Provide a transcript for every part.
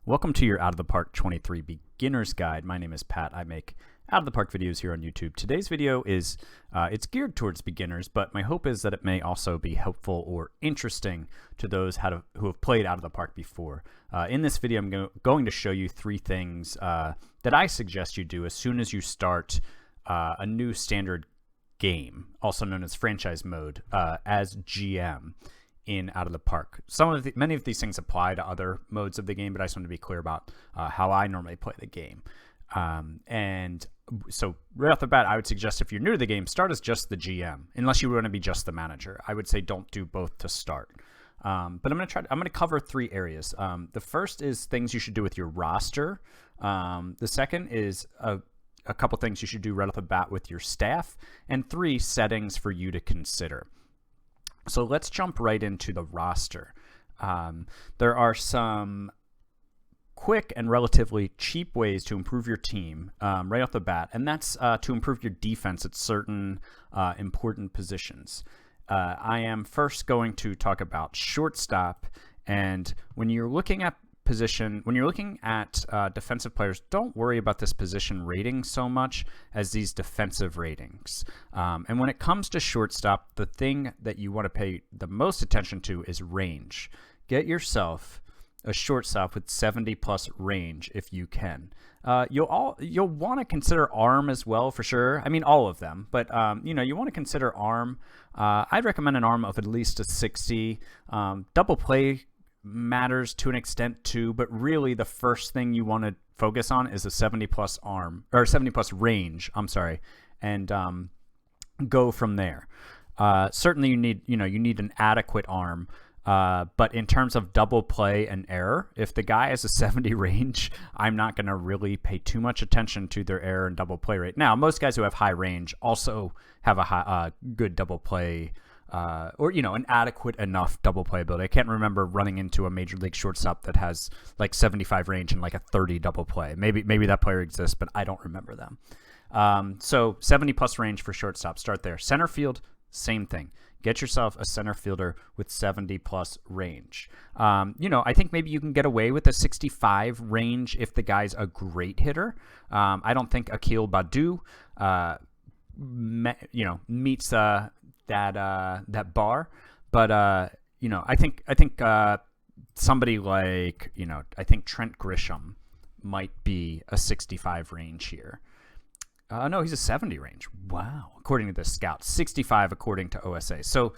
Welcome to your Out of the Park 23 Beginner's Guide. My name is Pat. I make Out of the Park videos here on YouTube. Today's video is, it's geared towards beginners, but my hope is that it may also be helpful or interesting to those who have played Out of the Park before. In this video, I'm going to show you three things that I suggest you do as soon as you start a new standard game, also known as franchise mode, as GM. In Out of the Park. Many of these things apply to other modes of the game, but I just want to be clear about how I normally play the game. And so right off the bat, I would suggest if you're new to the game, start as just the GM, unless you want to be just the manager. I would say don't do both to start. But I'm going to cover three areas. The first is things you should do with your roster. The second is a couple things you should do right off the bat with your staff, and three, settings for you to consider. So let's jump right into the roster. There are some quick and relatively cheap ways to improve your team right off the bat, and that's to improve your defense at certain important positions. I am first going to talk about shortstop, and when you're looking at defensive players, don't worry about this position rating so much as these defensive ratings. And when it comes to shortstop, the thing that you want to pay the most attention to is range. Get yourself a shortstop with 70+ range if you can. You'll want to consider arm as well, for sure. I mean, all of them, but you want to consider arm. I'd recommend an arm of at least a 60. Double play matters to an extent too, but really the first thing you want to focus on is a 70+ arm, or 70+ range, and go from there. Certainly you need an adequate arm, but in terms of double play and error, if the guy has a 70 range, I'm not going to really pay too much attention to their error and double play rate. Now, most guys who have high range also have a good double play or an adequate enough double play ability. I can't remember running into a major league shortstop that has like 75 range and like a 30 double play. Maybe that player exists, but I don't remember them. So 70+ range for shortstop. Start there. Center field, same thing. Get yourself a center fielder with 70+ range. I think maybe you can get away with a 65 range if the guy's a great hitter. I don't think Akil Baddoo, meets that bar, but I think somebody like I think Trent Grisham might be a 65 range here. No, he's a 70 range. Wow, according to this scout, 65 according to OSA. So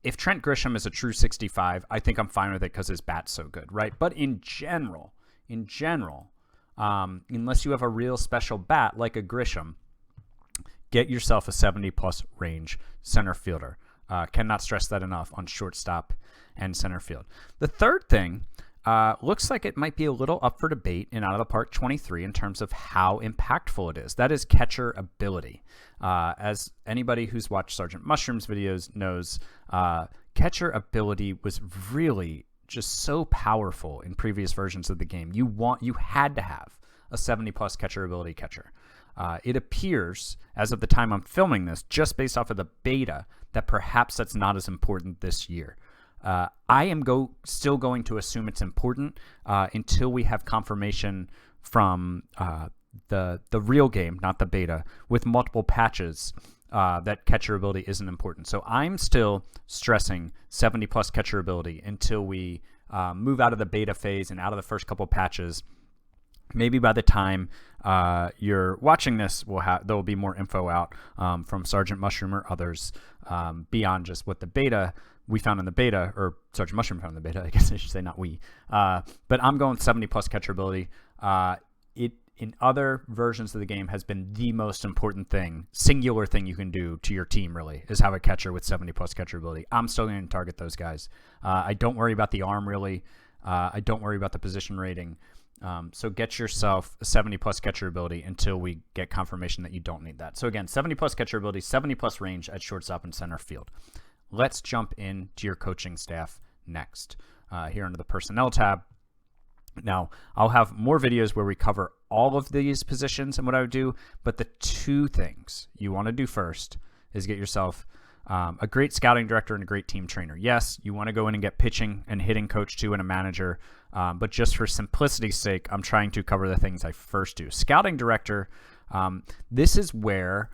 if Trent Grisham is a true 65, I think I'm fine with it because his bat's so good, right? But in general, unless you have a real special bat like a Grisham, get yourself a 70+ range center fielder. Cannot stress that enough on shortstop and center field. The third thing looks like it might be a little up for debate in Out of the Park 23 in terms of how impactful it is. That is catcher ability. As anybody who's watched Sergeant Mushroom's videos knows, catcher ability was really just so powerful in previous versions of the game. You had to have a 70+ catcher ability catcher. It appears, as of the time I'm filming this, just based off of the beta, that perhaps that's not as important this year. I am still going to assume it's important until we have confirmation from the real game, not the beta, with multiple patches that catcher ability isn't important. So I'm still stressing 70+ catcher ability until we move out of the beta phase and out of the first couple patches. Maybe by the time you're watching this, there will be more info out from Sergeant Mushroom or others beyond just what we found in the beta, or Sergeant Mushroom found in the beta. I guess I should say not we. But I'm going 70+ catcher ability. It in other versions of the game has been the most important singular thing you can do to your team. Really, is have a catcher with 70+ catcher ability. I'm still going to target those guys. I don't worry about the arm really. I don't worry about the position rating. So get yourself a 70+ catcher ability until we get confirmation that you don't need that. So again, 70+ catcher ability, 70+ range at shortstop and center field. Let's jump into your coaching staff next. Here under the personnel tab. Now, I'll have more videos where we cover all of these positions and what I would do, but the two things you want to do first is get yourself a great scouting director and a great team trainer. Yes, you want to go in and get pitching and hitting coach too and a manager, but just for simplicity's sake, I'm trying to cover the things I first do. Scouting director, this is where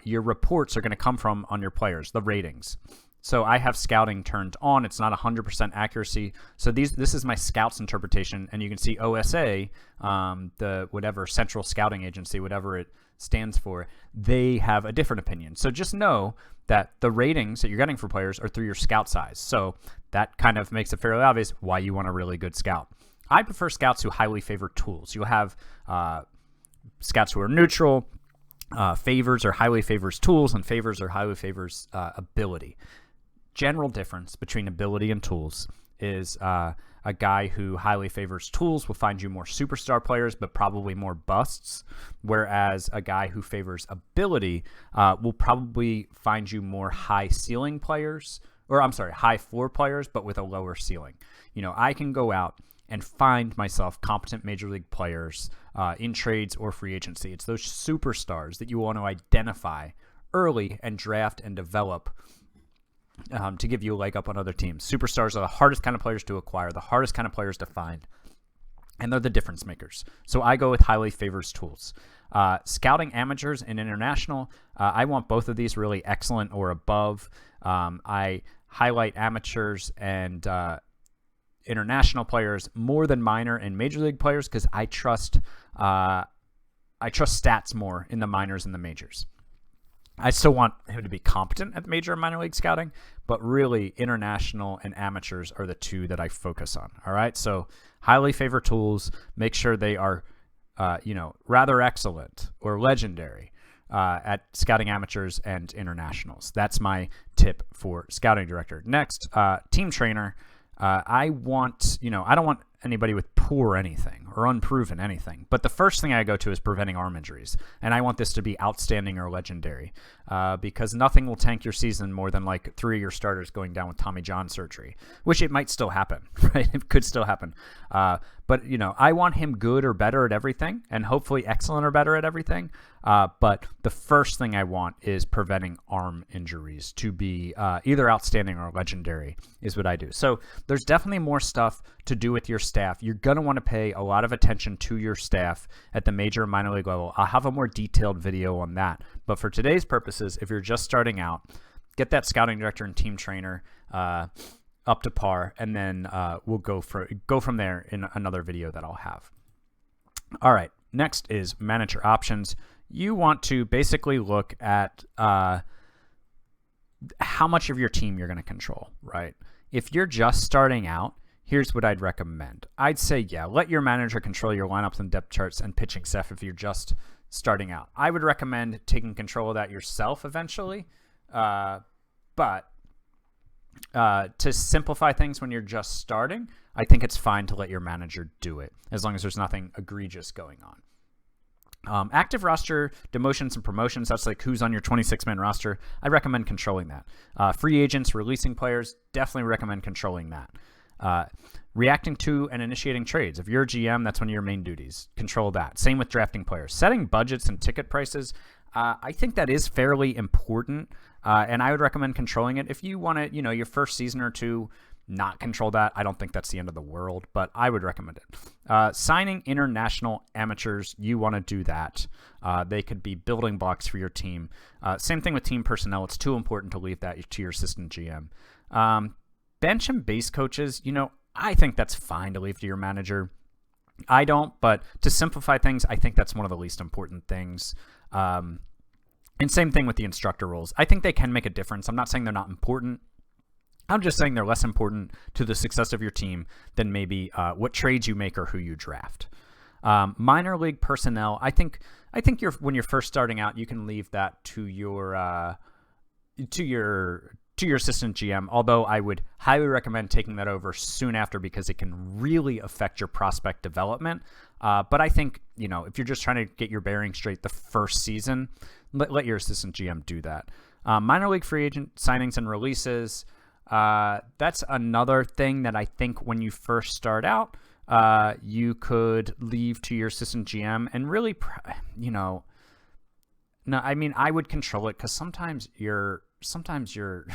your reports are going to come from on your players, the ratings. So I have scouting turned on. It's not 100% accuracy. So this is my scouts interpretation, and you can see OSA, the whatever central scouting agency, whatever it stands for, they have a different opinion. So just know that the ratings that you're getting for players are through your scout size. So that kind of makes it fairly obvious why you want a really good scout. I prefer scouts who highly favor tools. You'll have scouts who are neutral, favors or highly favors tools, and favors or highly favors ability. General difference between ability and tools is a guy who highly favors tools will find you more superstar players, but probably more busts, whereas a guy who favors ability will probably find you more high ceiling players, or I'm sorry, high floor players, but with a lower ceiling. You know, I can go out and find myself competent major league players in trades or free agency. It's those superstars that you want to identify early and draft and develop to give you a leg up on other teams. Superstars are the hardest kind of players to acquire, the hardest kind of players to find, and they're the difference makers. So I go with highly favors tools. Scouting amateurs and international, I want both of these really excellent or above. I highlight amateurs and international players more than minor and major league players because I trust stats more in the minors and the majors. I still want him to be competent at major and minor league scouting, but really international and amateurs are the two that I focus on. All right. So highly favor tools, make sure they are, rather excellent or legendary at scouting amateurs and internationals. That's my tip for scouting director. Next, team trainer. I don't want anybody with poor anything or unproven anything. But the first thing I go to is preventing arm injuries. And I want this to be outstanding or legendary because nothing will tank your season more than like 3 of your starters going down with Tommy John surgery, which it might still happen, right? It could still happen. But, I want him good or better at everything and hopefully excellent or better at everything. But the first thing I want is preventing arm injuries to be either outstanding or legendary is what I do. So there's definitely more stuff to do with your staff. You're going to want to pay a lot of attention to your staff at the major and minor league level. I'll have a more detailed video on that. But for today's purposes, if you're just starting out, get that scouting director and team trainer up to par, and then we'll go from there in another video that I'll have. All right, next is manager options. You want to basically look at how much of your team you're going to control, right? If you're just starting out, here's what I'd recommend. I'd say, let your manager control your lineups and depth charts and pitching staff if you're just starting out. I would recommend taking control of that yourself eventually, but to simplify things when you're just starting, I think it's fine to let your manager do it as long as there's nothing egregious going on. Active roster demotions and promotions, that's like who's on your 26-man roster. I recommend controlling that. Free agents, releasing players, definitely recommend controlling that. Reacting to and initiating trades. If you're a GM, that's one of your main duties. Control that. Same with drafting players. Setting budgets and ticket prices. I think that is fairly important, and I would recommend controlling it. If you want to, your first season or two, not control that. I don't think that's the end of the world, but I would recommend it. Signing international amateurs, you want to do that. They could be building blocks for your team. Same thing with team personnel. It's too important to leave that to your assistant GM. Bench and base coaches, I think that's fine to leave to your manager. I don't, but to simplify things, I think that's one of the least important things. And same thing with the instructor roles. I think they can make a difference. I'm not saying they're not important. I'm just saying they're less important to the success of your team than maybe what trades you make or who you draft. Minor league personnel, I think when you're first starting out, you can leave that to your assistant GM, although I would highly recommend taking that over soon after because it can really affect your prospect development. But I think, if you're just trying to get your bearings straight the first season, let your assistant GM do that. Minor league free agent signings and releases, that's another thing that I think when you first start out, you could leave to your assistant GM and really, no, I mean, I would control it because sometimes your sometimes your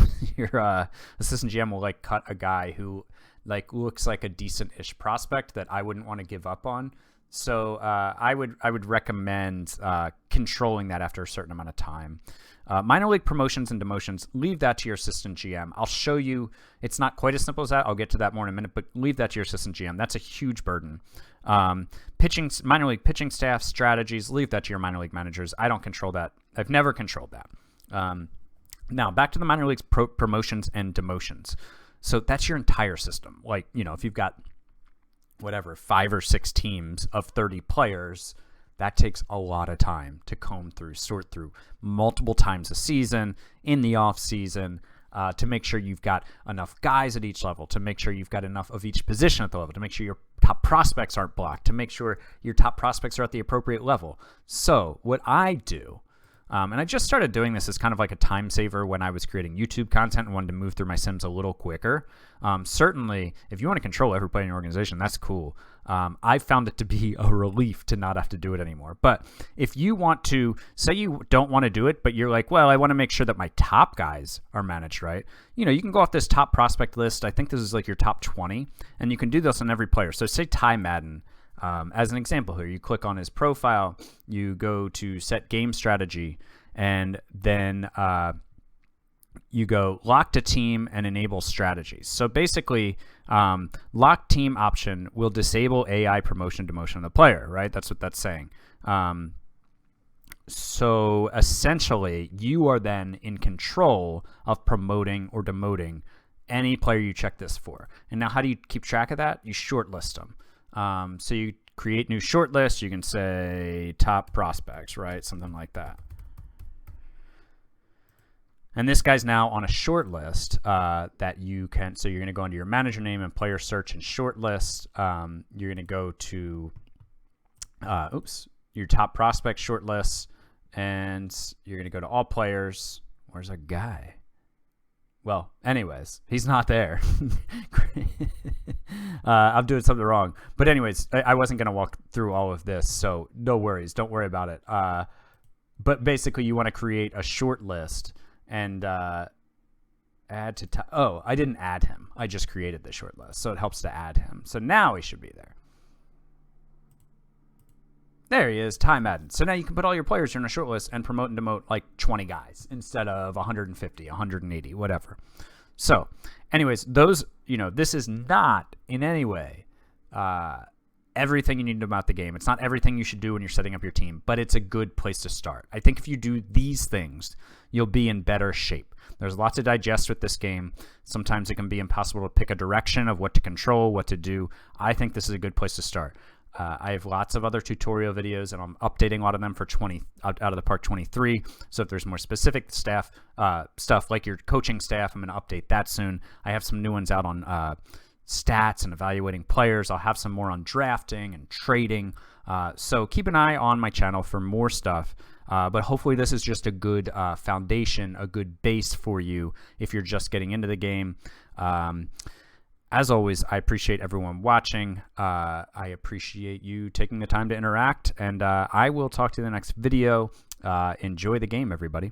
assistant GM will like cut a guy who like looks like a decent-ish prospect that I wouldn't want to give up on. So I would recommend controlling that after a certain amount of time. Minor league promotions and demotions, leave that to your assistant GM. I'll show you. It's not quite as simple as that. I'll get to that more in a minute, but leave that to your assistant GM. That's a huge burden. Minor league pitching staff strategies, leave that to your minor league managers. I don't control that. I've never controlled that. Now back to the minor leagues promotions and demotions. So that's your entire system. Like, you know, if you've got whatever 5 or 6 teams of 30 players, that takes a lot of time to comb through, sort through multiple times a season, in the off season, to make sure you've got enough guys at each level, to make sure you've got enough of each position at the level, to make sure your top prospects aren't blocked, to make sure your top prospects are at the appropriate level. So what I do, and I just started doing this as kind of like a time saver when I was creating YouTube content and wanted to move through my sims a little quicker. Certainly, if you want to control every player in your organization, that's cool. I found it to be a relief to not have to do it anymore. But if you want to, say you don't want to do it, but you're like, well, I want to make sure that my top guys are managed right. You know, you can go off this top prospect list. I think this is like your top 20, and you can do this on every player. So say Ty Madden. As an example here, you click on his profile, you go to set game strategy, and then you go lock to team and enable strategies. So basically, lock team option will disable AI promotion demotion of the player, right? That's what that's saying. So essentially, you are then in control of promoting or demoting any player you check this for. And now how do you keep track of that? You shortlist them. So you create new shortlists. You can say top prospects, right? Something like that. And this guy's now on a short list that you can, so you're going to go into your manager name and player search and short list. You're going to go to, your top prospect short list, and you're going to go to all players. Where's our guy? Well, anyways, he's not there. I'm doing something wrong. But anyways, I wasn't going to walk through all of this, so no worries. Don't worry about it. But basically, you want to create a short list and add to I didn't add him. I just created the short list, so it helps to add him. So now he should be there. There he is, Ty Madden. So now you can put all your players in a short list and promote and demote like 20 guys instead of 150, 180, whatever. So anyways, those, you know, this is not in any way everything you need to know about the game. It's not everything you should do when you're setting up your team, but it's a good place to start. I think if you do these things, you'll be in better shape. There's lots to digest with this game. Sometimes it can be impossible to pick a direction of what to control, what to do. I think this is a good place to start. I have lots of other tutorial videos, and I'm updating a lot of them for out of the Park 23. So if there's more specific stuff like your coaching staff, I'm going to update that soon. I have some new ones out on stats and evaluating players. I'll have some more on drafting and trading. So keep an eye on my channel for more stuff. But hopefully this is just a good foundation, a good base for you if you're just getting into the game. As always, I appreciate everyone watching. I appreciate you taking the time to interact, and I will talk to you in the next video. Enjoy the game, everybody.